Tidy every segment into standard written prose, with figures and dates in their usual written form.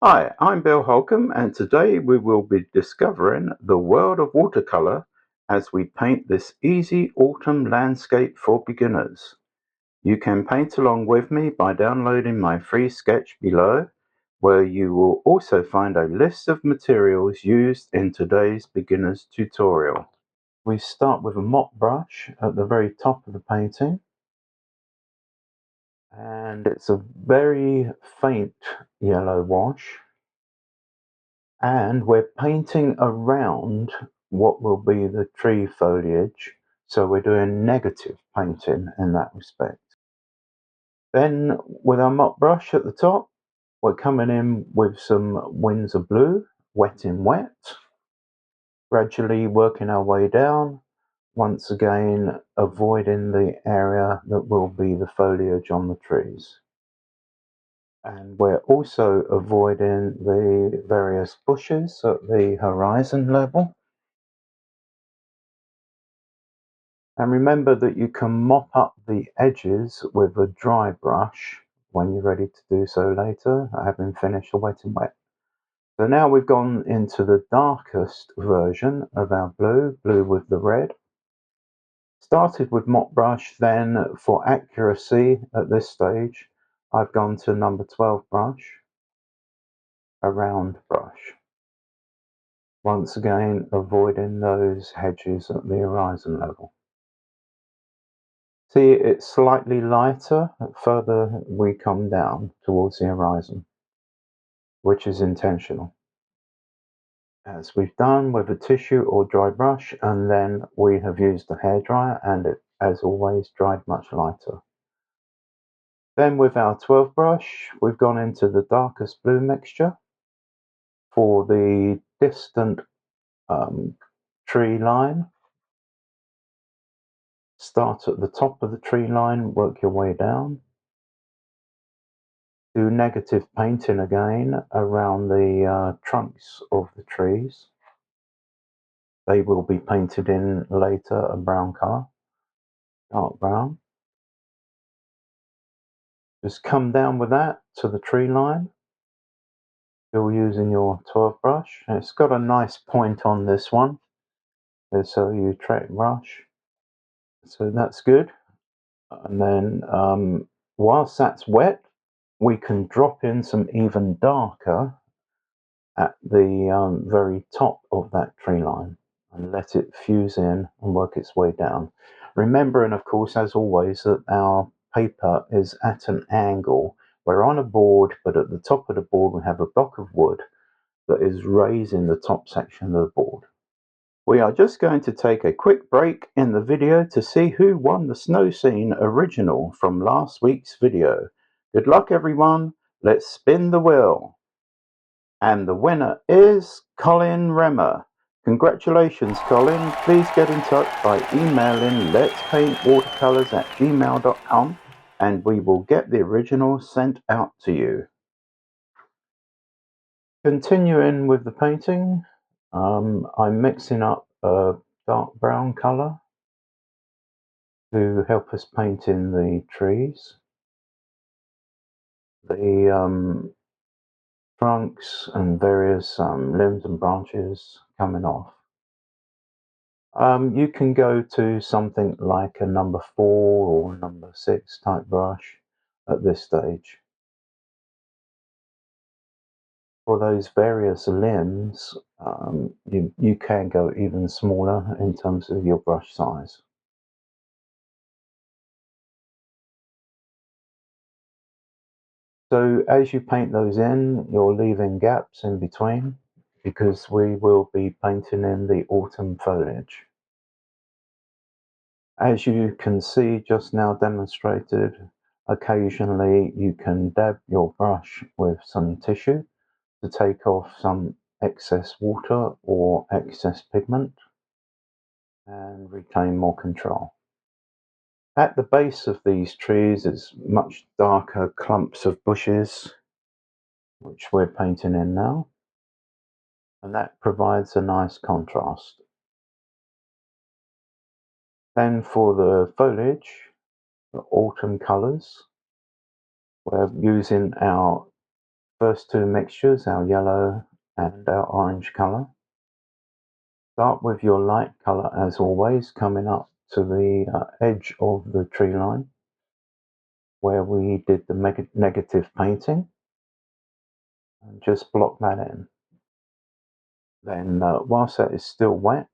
Hi, I'm Bill Holcomb, and today we will be discovering the world of watercolor as we paint this easy autumn landscape for beginners. You can paint along with me by downloading my free sketch below, where you will also find a list of materials used in today's beginner's tutorial. We start with a mop brush at the very top of the painting, and it's a very faint yellow wash. And we're painting around what will be the tree foliage, so we're doing negative painting in that respect. Then with our mop brush at the top, we're coming in with some Winsor Blue, wet in wet, gradually working our way down, once again avoiding the area that will be the foliage on the trees. And we're also avoiding the various bushes at the horizon level. And remember that you can mop up the edges with a dry brush when you're ready to do so later, having finished the wet and wet. So now we've gone into the darkest version of our blue with the red. Started with mop brush, then for accuracy at this stage, I've gone to number 12 brush, a round brush. Once again, avoiding those hedges at the horizon level. See, it's slightly lighter the further we come down towards the horizon, which is intentional. As we've done with a tissue or dry brush, and then we have used a hairdryer, and it, as always, dried much lighter. Then with our 12 brush, we've gone into the darkest blue mixture for the distant tree line. Start at the top of the tree line, work your way down. Do negative painting again around the trunks of the trees. They will be painted in later a brown colour, dark brown. Just come down with that to the tree line, still using your 12 brush. And it's got a nice point on this one, so you track brush, so that's good. And then whilst that's wet, we can drop in some even darker at the very top of that tree line and let it fuse in and work its way down. Remembering, of course, as always, that our paper is at an angle. We're on a board, but at the top of the board we have a block of wood that is raising the top section of the board. We are just going to take a quick break in the video to see who won the snow scene original from last week's video. Good luck, everyone. Let's spin the wheel. And the winner is Colin Remmer. Congratulations, Colin. Please get in touch by emailing letspaintwatercolors@gmail.com and we will get the original sent out to you. Continuing with the painting, I'm mixing up a dark brown colour to help us paint in the trees. The trunks and various limbs and branches coming off. You can go to something like a number 4 or number 6 type brush at this stage. For those various limbs, you can go even smaller in terms of your brush size. So as you paint those in, you're leaving gaps in between because we will be painting in the autumn foliage. As you can see just now demonstrated, occasionally you can dab your brush with some tissue to take off some excess water or excess pigment and retain more control. At the base of these trees is much darker clumps of bushes, which we're painting in now, and that provides a nice contrast. Then for the foliage, the autumn colours, we're using our First two mixtures, our yellow and our orange colour. Start with your light colour as always, coming up to the edge of the tree line where we did the negative painting, and just block that in. Then whilst that is still wet,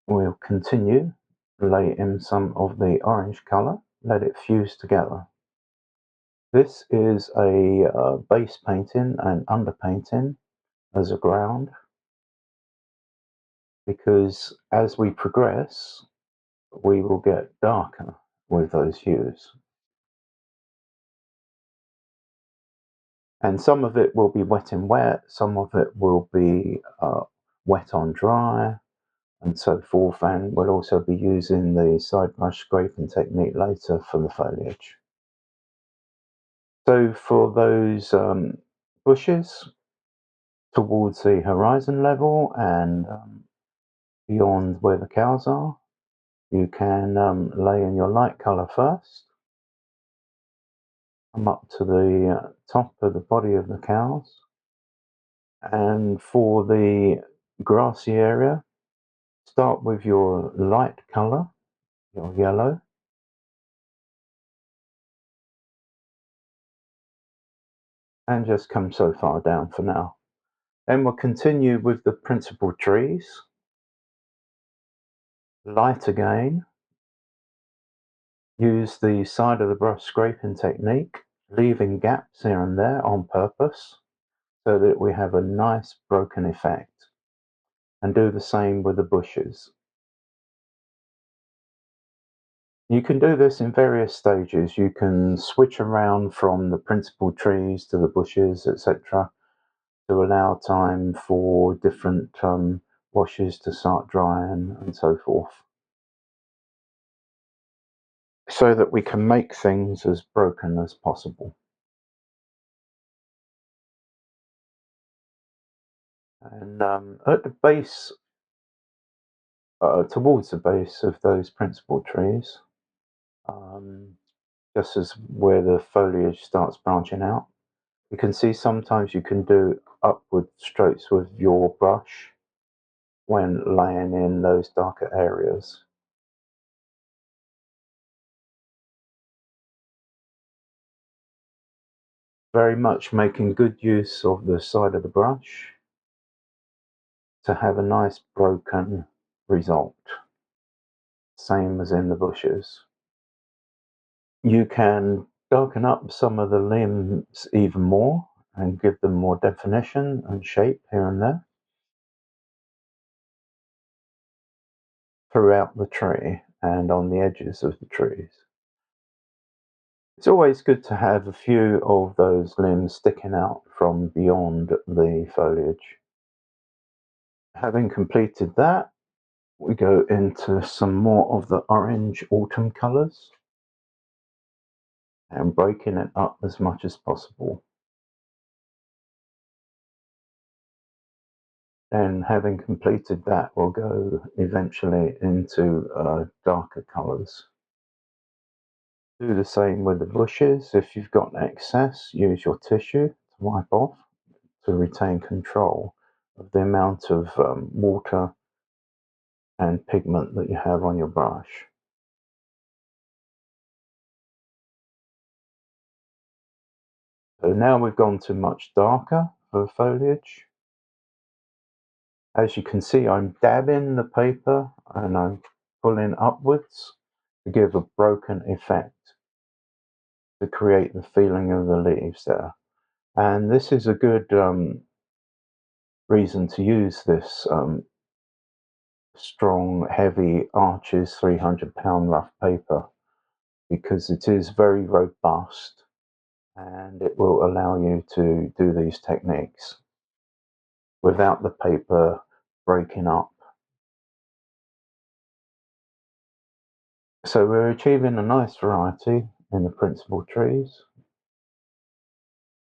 we'll continue, lay in some of the orange colour, let it fuse together. This is a base painting and underpainting as a ground, because as we progress we will get darker with those hues. And some of it will be wet and wet, some of it will be wet on dry, and so forth. And we'll also be using the side brush scraping technique later for the foliage. So for those bushes towards the horizon level and beyond where the cows are, you can lay in your light colour first, come up to the top of the body of the cows, and for the grassy area, start with your light colour, your yellow, and just come so far down for now. Then we'll continue with the principal trees, light again, use the side of the brush scraping technique, leaving gaps here and there on purpose so that we have a nice broken effect, and do the same with the bushes. You can do this in various stages. You can switch around from the principal trees to the bushes, etc., to allow time for different washes to start drying and so forth, so that we can make things as broken as possible. And at the base, towards the base of those principal trees, just as where the foliage starts branching out, you can see sometimes you can do upward strokes with your brush when laying in those darker areas. Very much making good use of the side of the brush to have a nice broken result, same as in the bushes. You can darken up some of the limbs even more and give them more definition and shape here and there throughout the tree and on the edges of the trees. It's always good to have a few of those limbs sticking out from beyond the foliage. Having completed that, we go into some more of the orange autumn colours and breaking it up as much as possible. Then, having completed that, we'll go eventually into darker colours. Do the same with the bushes. If you've got excess, use your tissue to wipe off to retain control of the amount of water and pigment that you have on your brush. So now we've gone to much darker for foliage. As you can see, I'm dabbing the paper and I'm pulling upwards to give a broken effect, to create the feeling of the leaves there. And this is a good reason to use this strong, heavy Arches 300-pound rough paper, because it is very robust and it will allow you to do these techniques without the paper breaking up. So we're achieving a nice variety in the principal trees,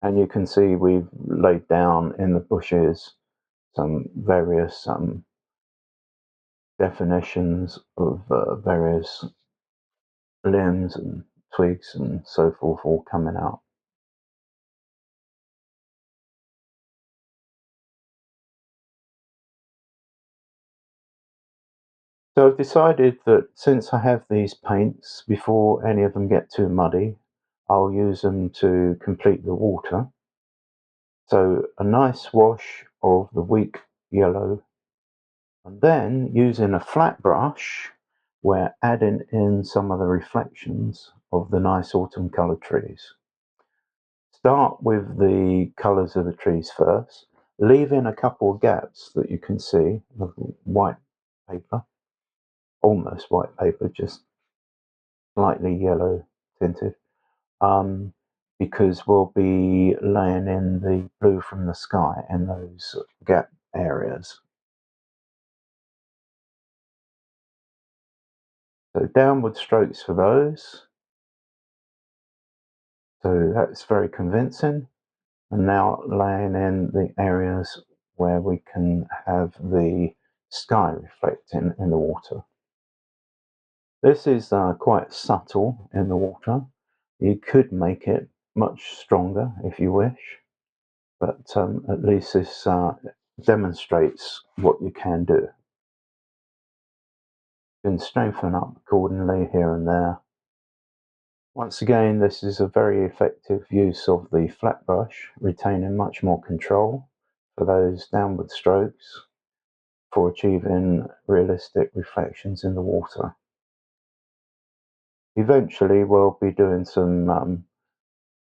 and you can see we've laid down in the bushes some various definitions of various limbs and twigs and so forth all coming out. So I've decided that since I have these paints, before any of them get too muddy, I'll use them to complete the water. So a nice wash of the weak yellow, and then using a flat brush, we're adding in some of the reflections of the nice autumn colour trees. Start with the colours of the trees first, leave in a couple of gaps that you can see of white paper, almost white paper, just slightly yellow tinted, um, because we'll be laying in the blue from the sky in those gap areas. So downward strokes for those. So that's very convincing. And now laying in the areas where we can have the sky reflecting in the water. This is quite subtle in the water. You could make it much stronger if you wish, but at least this demonstrates what you can do. You can strengthen up accordingly here and there. Once again, this is a very effective use of the flat brush, retaining much more control for those downward strokes for achieving realistic reflections in the water. Eventually, we'll be doing some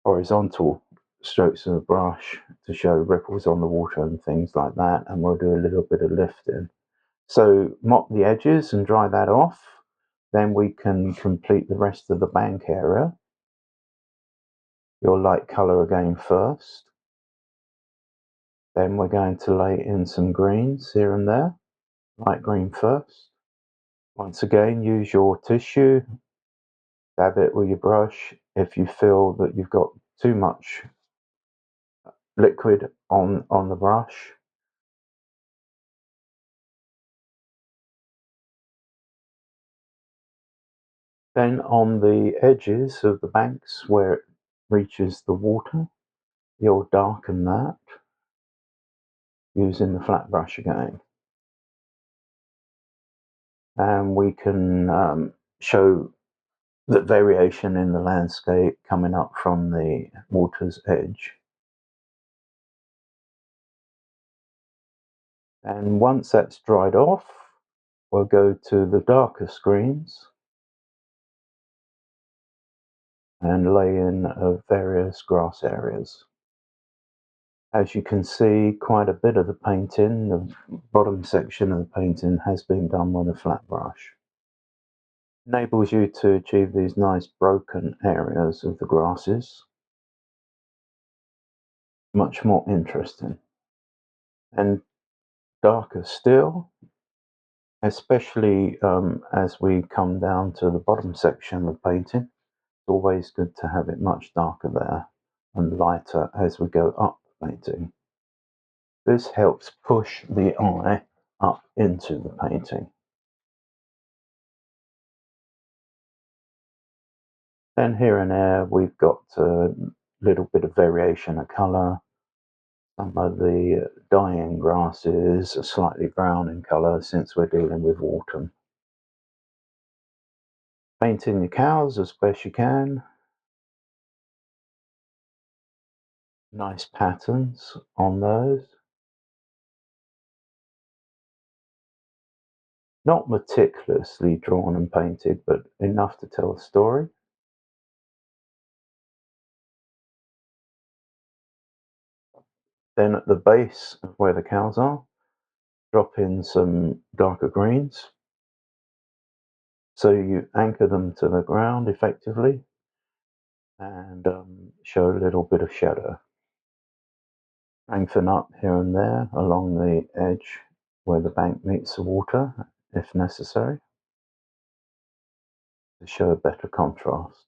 horizontal strokes of the brush to show ripples on the water and things like that, and we'll do a little bit of lifting. So mop the edges and dry that off, then we can complete the rest of the bank area. Your light colour again first, then we're going to lay in some greens here and there, light green first. Once again, use your tissue, dab it with your brush if you feel that you've got too much liquid on the brush. Then on the edges of the banks where it reaches the water, you'll darken that using the flat brush again. And we can show the variation in the landscape coming up from the water's edge. And once that's dried off, we'll go to the darker screens and lay in various grass areas. As you can see, quite a bit of the painting, the bottom section of the painting has been done with a flat brush. Enables you to achieve these nice broken areas of the grasses. Much more interesting. And darker still, especially as we come down to the bottom section of the painting. It's always good to have it much darker there and lighter as we go up the painting. This helps push the eye up into the painting. Then here and there we've got a little bit of variation of colour. Some of the dying grasses are slightly brown in colour since we're dealing with autumn. Painting your cows as best you can. Nice patterns on those. Not meticulously drawn and painted, but enough to tell a story. Then at the base of where the cows are, drop in some darker greens. So you anchor them to the ground effectively and show a little bit of shadow. Strengthen up here and there along the edge where the bank meets the water, if necessary, to show a better contrast.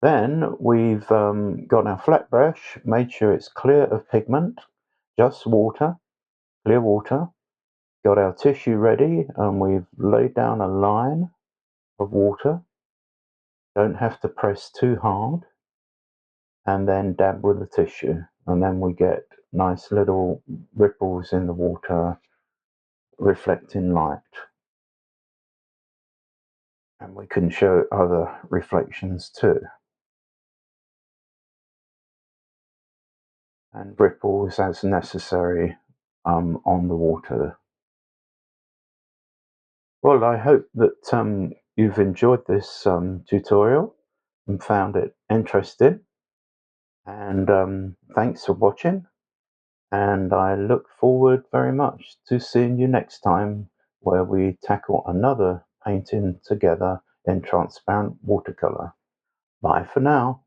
Then we've got our flat brush, made sure it's clear of pigment, just water, clear water. Got our tissue ready and we've laid down a line of water. Don't have to press too hard. And then dab with the tissue. And then we get nice little ripples in the water reflecting light. And we can show other reflections too. And ripples as necessary on the water. Well, I hope that you've enjoyed this tutorial and found it interesting. And thanks for watching. And I look forward very much to seeing you next time where we tackle another painting together in transparent watercolor. Bye for now.